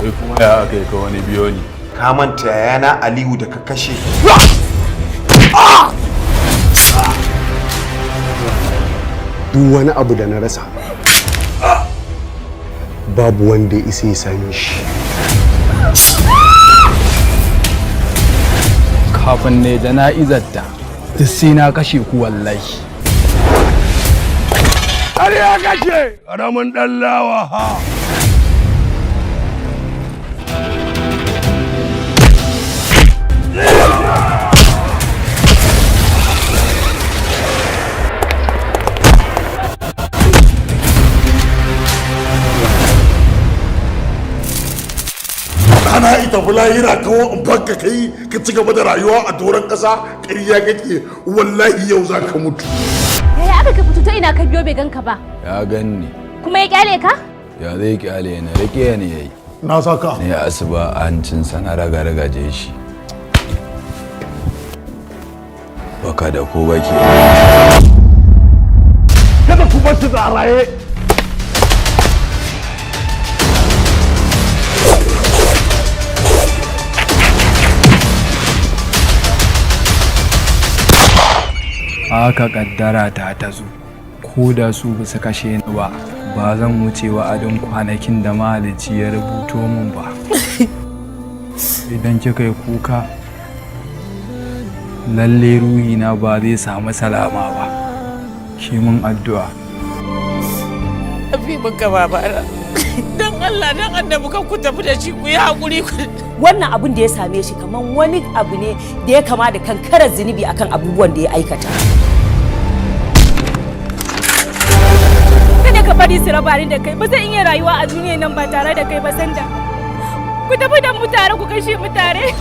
Sai kuma ya aka yi ka wani biyo ni. Ka manta yana Aliyu da ka kashe. Duk wani abu da na rasa babu wanda ya isa ya same shi. Kafin ne jana'izarta duk sai na kashe ku wallahi. Har ya kashe ƙaramin ɗan lawa ha. Ana ita fulahira kawo in fanka kai ka ci gaba da rayuwa a doron ƙasa ƙarya kake wallahi yau za ka mutu. Yaya aka ka fito ta ina ka biyo bai ganka ba? Ya ganni. Kuma ya kyale ka? Ya zai kyale ni rike ne yayi. Na saka. Ne asuba hancinsa na raga-ragaje shi. Baka da ko baki. Kada ku bar su da raye. Haka kaddara ta zo, ko da su ba su kashe ni ba zan wuce wa'adin kwanakin da mahalicci ya rubuto min ba. Idan kika yi kuka lalle ruhina ba zai samu salama ba. Ki mun addu'a. Tafi muka babara. Dan Allah dan annabi kan ku tafi da shi ku yi hakuri ku. Wannan abun da ya same shi kaman wani abu ne da ya kama da kankarar zunubi akan abubuwan da ya aikata. Kada ka bari su raba ni da kai, ba zan iya rayuwa a duniyar nan ba tare da kai ba Sanda. Ku tafi da mu tare ku kashe mu tare.